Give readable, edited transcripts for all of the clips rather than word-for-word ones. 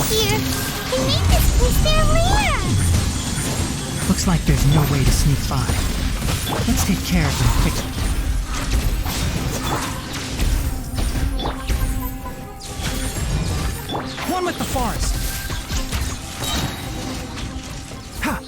here. They made this place their lair. Looks like there's no way to sneak by. Let's take care of them quickly. One with the forest. Ha!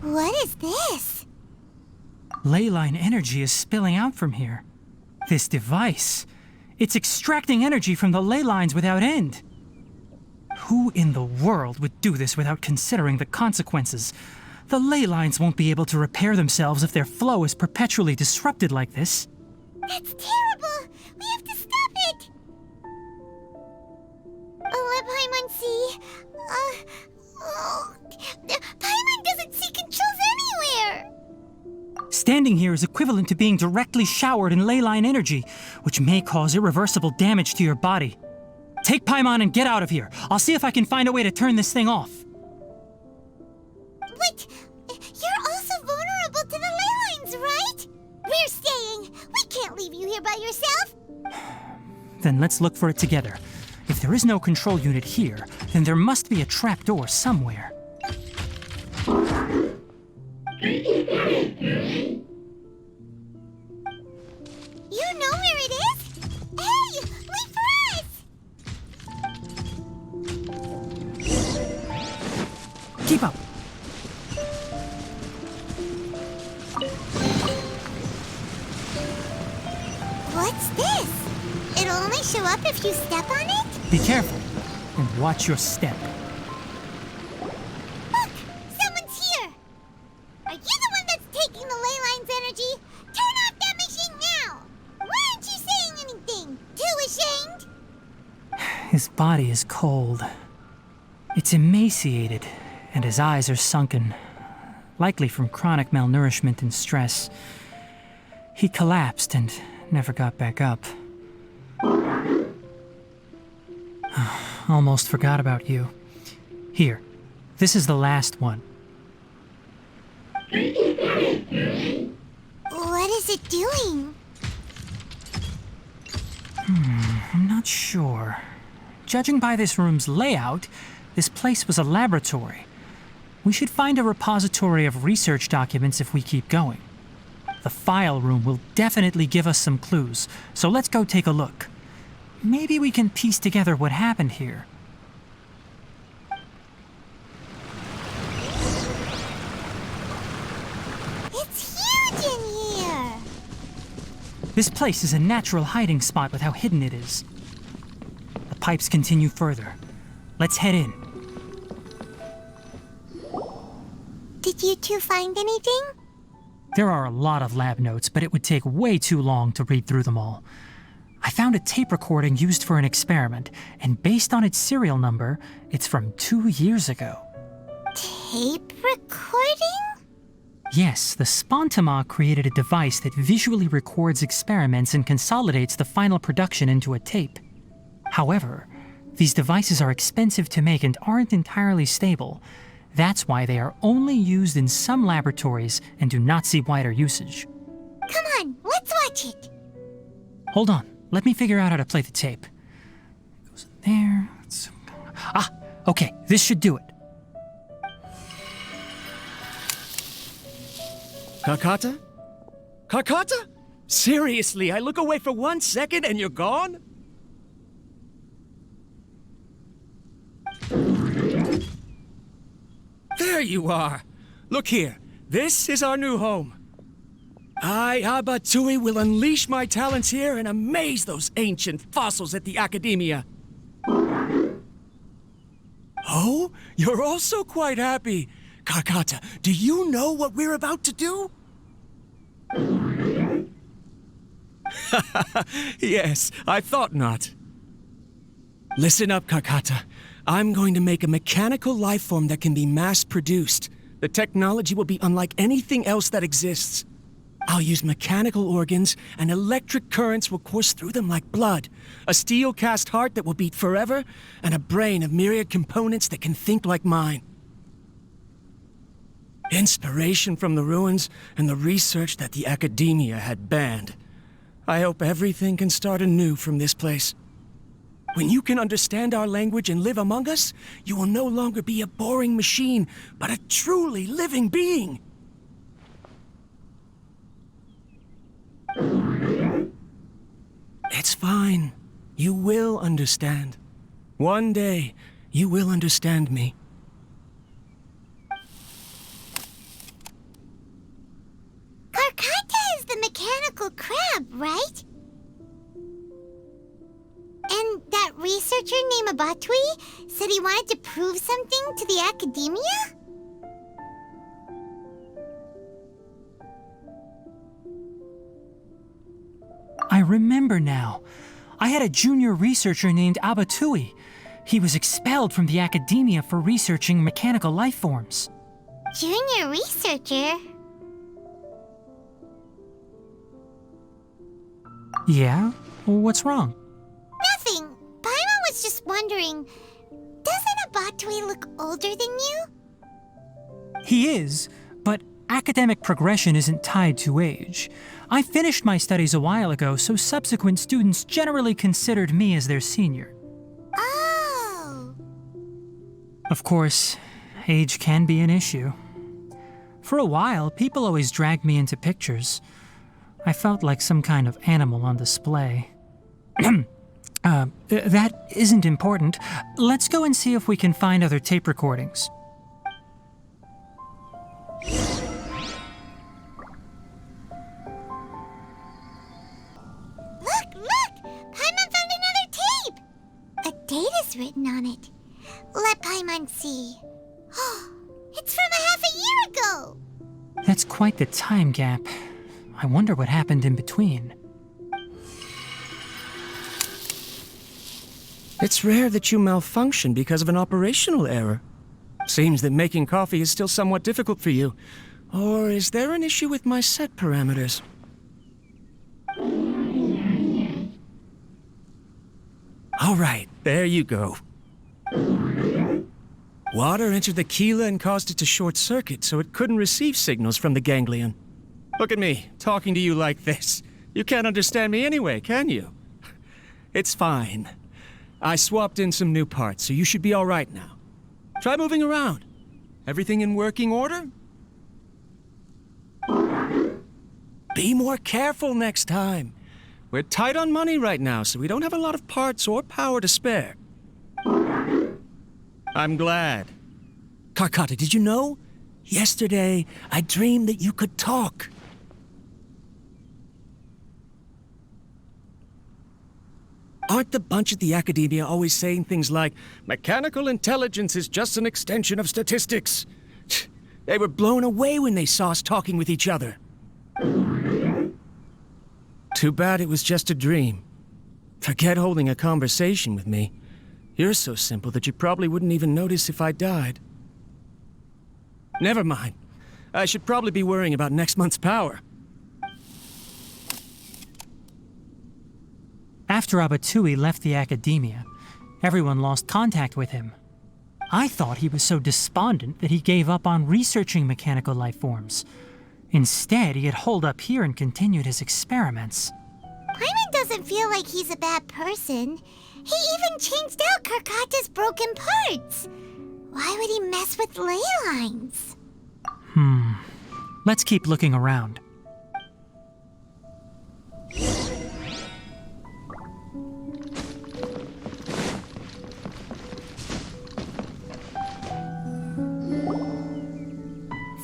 What is this? Leyline energy is spilling out from here. This device, it's extracting energy from the ley lines without end. Who in the world would do this without considering the consequences? The ley lines won't be able to repair themselves if their flow is perpetually disrupted like this. That's terrible! We have to stop it! Paimon see... Paimon doesn't see controls anywhere! Standing here is equivalent to being directly showered in leyline energy, which may cause irreversible damage to your body. Take Paimon and get out of here. I'll see if I can find a way to turn this thing off. But you're also vulnerable to the ley lines, right? We're staying. We can't leave you here by yourself. Then let's look for it together. If there is no control unit here, then there must be a trapdoor somewhere. You know where it is? Hey, wait for us! Keep up. What's this? It'll only show up if you step on it? Be careful and watch your step. Look! Someone's here! Are you the one that's taking the ley line's energy? Turn off that machine now! Why aren't you saying anything? Too ashamed? His body is cold. It's emaciated, and his eyes are sunken, likely from chronic malnourishment and stress. He collapsed and never got back up. Almost forgot about you. Here, this is the last one. What is it doing? I'm not sure. Judging by this room's layout, this place was a laboratory. We should find a repository of research documents if we keep going. The file room will definitely give us some clues, so let's go take a look. Maybe we can piece together what happened here. It's huge in here! This place is a natural hiding spot with how hidden it is. The pipes continue further. Let's head in. Did you two find anything? There are a lot of lab notes, but it would take way too long to read through them all. I found a tape recording used for an experiment, and based on its serial number, it's from 2 years ago. Tape recording? Yes, the Spontama created a device that visually records experiments and consolidates the final production into a tape. However, these devices are expensive to make and aren't entirely stable. That's why they are only used in some laboratories and do not see wider usage. Come on, let's watch it! Hold on, let me figure out how to play the tape. It goes in there. Okay, this should do it. Karkata? Karkata? Seriously, I look away for 1 second and you're gone? There you are! Look here, this is our new home. I, Abatsui, will unleash my talents here and amaze those ancient fossils at the Academia. Oh, you're also quite happy. Karkata, do you know what we're about to do? Yes, I thought not. Listen up, Karkata. I'm going to make a mechanical life form that can be mass-produced. The technology will be unlike anything else that exists. I'll use mechanical organs, and electric currents will course through them like blood. A steel-cast heart that will beat forever, and a brain of myriad components that can think like mine. Inspiration from the ruins and the research that the academia had banned. I hope everything can start anew from this place. When you can understand our language and live among us, you will no longer be a boring machine, but a truly living being. It's fine. You will understand. One day, you will understand me. Karkata is the mechanical crab, right? And that researcher named Abatui said he wanted to prove something to the academia? I remember now. I had a junior researcher named Abatui. He was expelled from the academia for researching mechanical life forms. Junior researcher? Yeah? What's wrong? Nothing. Paimon was just wondering, doesn't Abatui look older than you? He is, but academic progression isn't tied to age. I finished my studies a while ago, so subsequent students generally considered me as their senior. Oh. Of course, age can be an issue. For a while, people always dragged me into pictures. I felt like some kind of animal on display. That isn't important. Let's go and see if we can find other tape recordings. Look! Paimon found another tape! A date is written on it. Let Paimon see. It's from a half a year ago! That's quite the time gap. I wonder what happened in between. It's rare that you malfunction because of an operational error. Seems that making coffee is still somewhat difficult for you. Or is there an issue with my set parameters? All right, there you go. Water entered the chela and caused it to short circuit, so it couldn't receive signals from the ganglion. Look at me, talking to you like this. You can't understand me anyway, can you? It's fine. I swapped in some new parts, so you should be all right now. Try moving around. Everything in working order? Be more careful next time. We're tight on money right now, so we don't have a lot of parts or power to spare. I'm glad. Karkata, did you know? Yesterday, I dreamed that you could talk. Aren't the bunch at the academia always saying things like, mechanical intelligence is just an extension of statistics? They were blown away when they saw us talking with each other. Too bad it was just a dream. Forget holding a conversation with me. You're so simple that you probably wouldn't even notice if I died. Never mind. I should probably be worrying about next month's power. After Abatui left the academia, everyone lost contact with him. I thought he was so despondent that he gave up on researching mechanical life forms. Instead, he had holed up here and continued his experiments. Paimon doesn't feel like he's a bad person. He even changed out Karkata's broken parts. Why would he mess with ley lines? Let's keep looking around.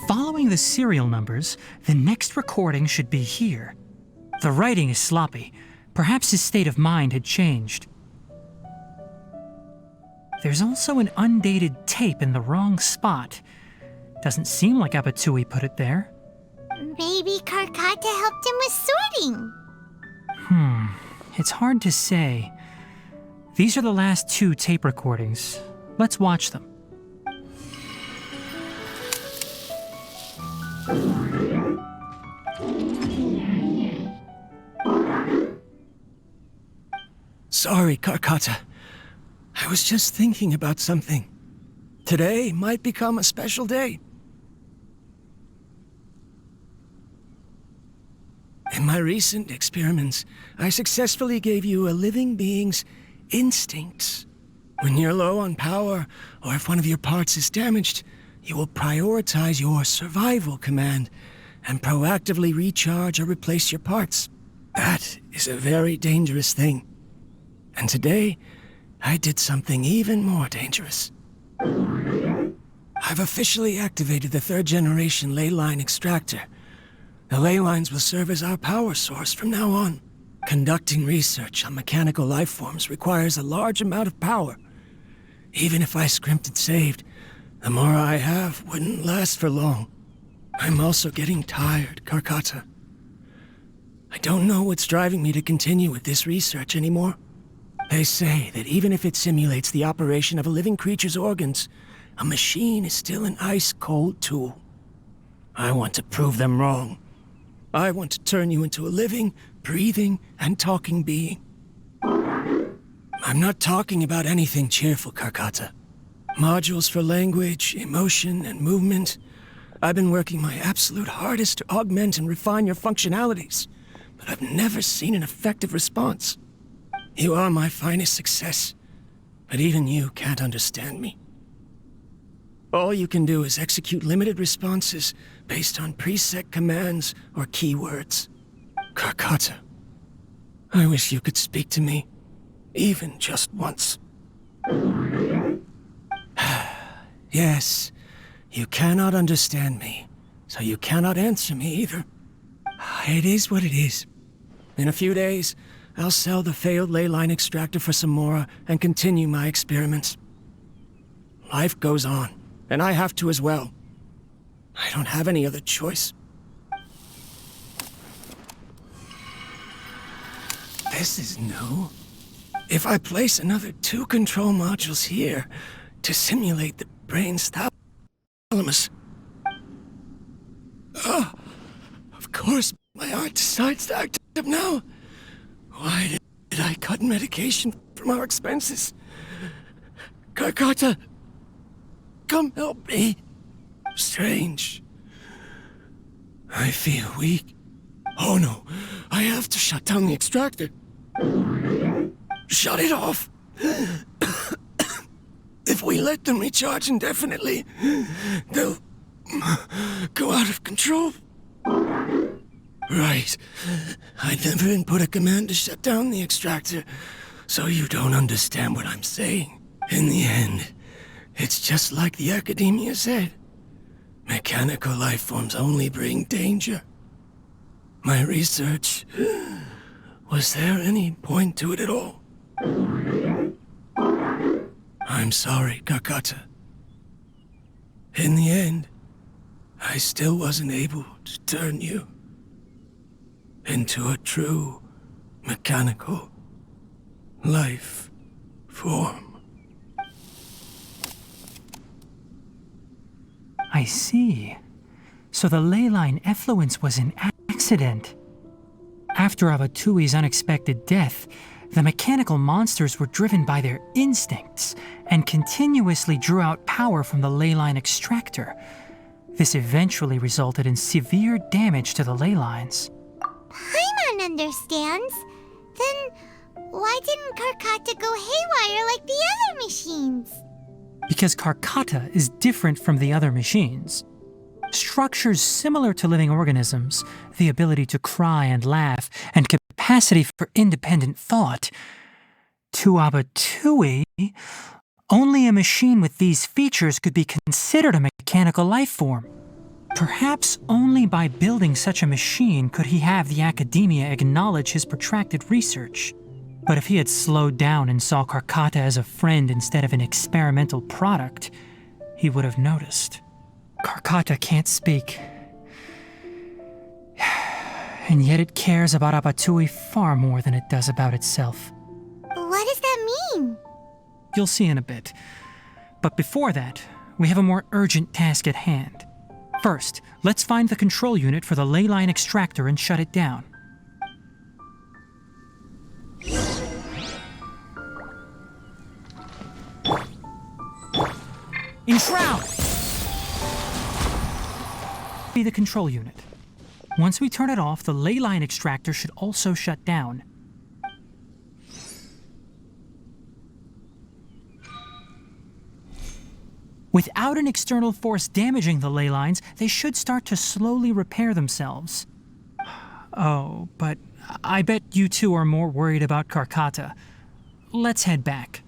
Following the serial numbers, the next recording should be here. The writing is sloppy. Perhaps his state of mind had changed. There's also an undated tape in the wrong spot. Doesn't seem like Abatui put it there. Maybe Karkata helped him with sorting. It's hard to say. These are the last 2 tape recordings. Let's watch them. Sorry, Karkata. I was just thinking about something. Today might become a special day. In my recent experiments, I successfully gave you a living being's instincts. When you're low on power, or if one of your parts is damaged, you will prioritize your survival command and proactively recharge or replace your parts. That is a very dangerous thing. And today, I did something even more dangerous. I've officially activated the 3rd generation ley line extractor. The ley lines will serve as our power source from now on. Conducting research on mechanical life forms requires a large amount of power. Even if I scrimped and saved, the more I have wouldn't last for long. I'm also getting tired, Karkata. I don't know what's driving me to continue with this research anymore. They say that even if it simulates the operation of a living creature's organs, a machine is still an ice-cold tool. I want to prove them wrong. I want to turn you into a living, breathing, and talking being. I'm not talking about anything cheerful, Karkata. Modules for language, emotion, and movement. I've been working my absolute hardest to augment and refine your functionalities, but I've never seen an effective response. You are my finest success, but even you can't understand me. All you can do is execute limited responses based on preset commands or keywords. Karkata, I wish you could speak to me, even just once. Yes, you cannot understand me, so you cannot answer me either. It is what it is. In a few days, I'll sell the failed ley line extractor for some more and continue my experiments. Life goes on, and I have to as well. I don't have any other choice. This is new. If I place another 2 control modules here to simulate the brain's thalamus... of course, my heart decides to act up now. Why did I cut medication from our expenses? Karkata, come help me. Strange. I feel weak. Oh no, I have to shut down the extractor. Shut it off. If we let them recharge indefinitely, they'll go out of control. Right. I never input a command to shut down the extractor, so you don't understand what I'm saying. In the end, it's just like the academia said. Mechanical life forms only bring danger. My research... Was there any point to it at all? I'm sorry, Karkata. In the end, I still wasn't able to turn you into a true mechanical life form. I see. So the ley line effluence was an accident. After Abatui's unexpected death, the mechanical monsters were driven by their instincts and continuously drew out power from the ley line extractor. This eventually resulted in severe damage to the ley lines. Paimon understands. Then why didn't Karkata go haywire like the other machines? Because Karkata is different from the other machines. Structures similar to living organisms, the ability to cry and laugh, and capacity for independent thought. To Abatui, only a machine with these features could be considered a mechanical life form. Perhaps only by building such a machine could he have the academia acknowledge his protracted research. But if he had slowed down and saw Karkata as a friend instead of an experimental product, he would have noticed. Karkata can't speak. And yet it cares about Abatui far more than it does about itself. What does that mean? You'll see in a bit. But before that, we have a more urgent task at hand. First, let's find the control unit for the ley line extractor and shut it down. Enshroud! Be the control unit. Once we turn it off, the ley line extractor should also shut down. Without an external force damaging the ley lines, they should start to slowly repair themselves. Oh, but I bet you two are more worried about Karkata. Let's head back.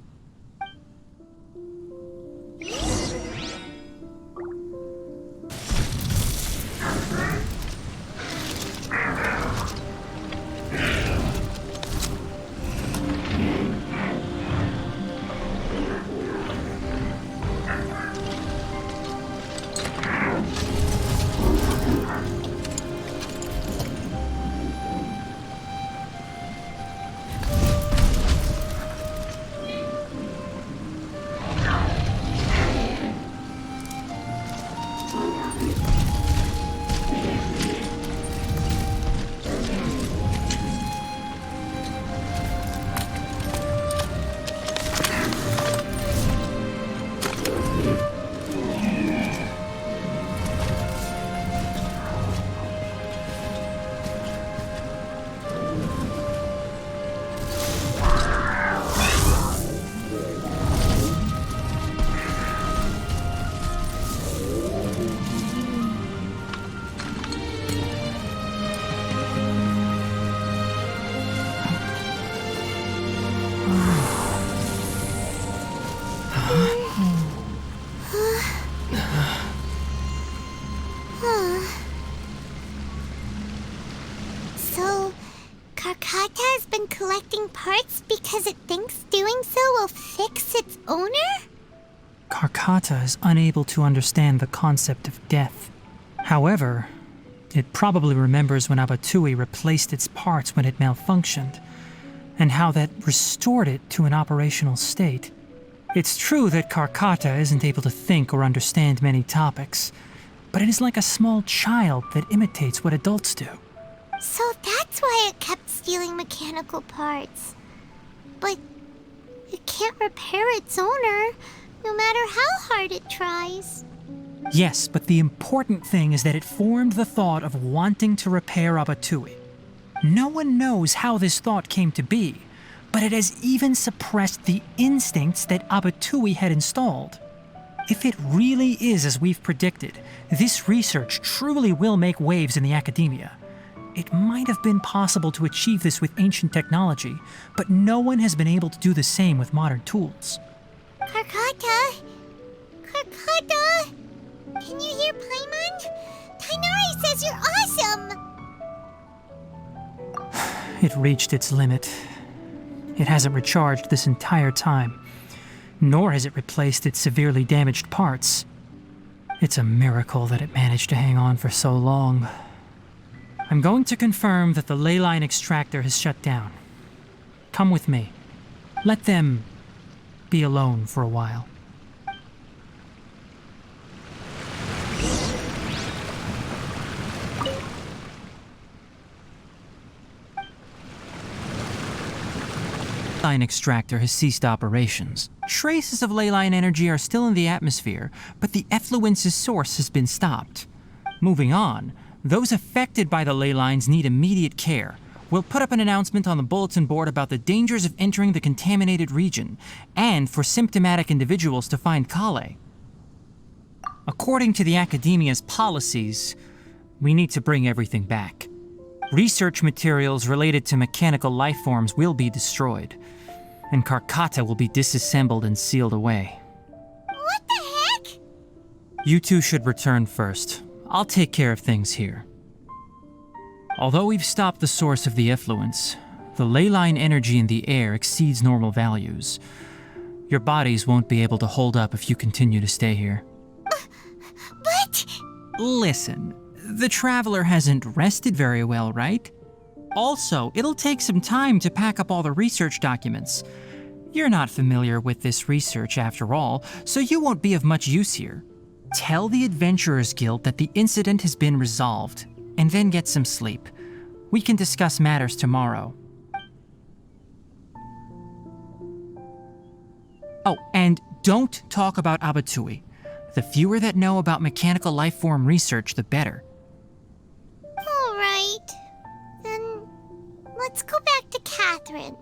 So, Karkata has been collecting parts because it thinks doing so will fix its owner? Karkata is unable to understand the concept of death. However, it probably remembers when Abatui replaced its parts when it malfunctioned, and how that restored it to an operational state. It's true that Karkata isn't able to think or understand many topics, but it is like a small child that imitates what adults do. So that's why it kept stealing mechanical parts. But it can't repair its owner, no matter how hard it tries. Yes, but the important thing is that it formed the thought of wanting to repair Abatui. No one knows how this thought came to be, but it has even suppressed the instincts that Abatui had installed. If it really is as we've predicted, this research truly will make waves in the academia. It might have been possible to achieve this with ancient technology, but no one has been able to do the same with modern tools. Karkata? Karkata? Can you hear Paimon? Tighnari says you're awesome! It reached its limit. It hasn't recharged this entire time, nor has it replaced its severely damaged parts. It's a miracle that it managed to hang on for so long. I'm going to confirm that the ley line extractor has shut down. Come with me. Let them be alone for a while. Line extractor has ceased operations. Traces of ley line energy are still in the atmosphere, but the effluence's source has been stopped. Moving on, those affected by the ley lines need immediate care. We'll put up an announcement on the bulletin board about the dangers of entering the contaminated region, and for symptomatic individuals to find Kale. According to the Academia's policies, we need to bring everything back. Research materials related to mechanical life forms will be destroyed, and Karkata will be disassembled and sealed away. What the heck? You two should return first. I'll take care of things here. Although we've stopped the source of the effluence, the ley line energy in the air exceeds normal values. Your bodies won't be able to hold up if you continue to stay here. But... Listen, the Traveler hasn't rested very well, right? Also, it'll take some time to pack up all the research documents. You're not familiar with this research after all, so you won't be of much use here. Tell the Adventurers Guild that the incident has been resolved, and then get some sleep. We can discuss matters tomorrow. Oh, and don't talk about Abatui. The fewer that know about mechanical life form research, the better. All Let's go back to Catherine.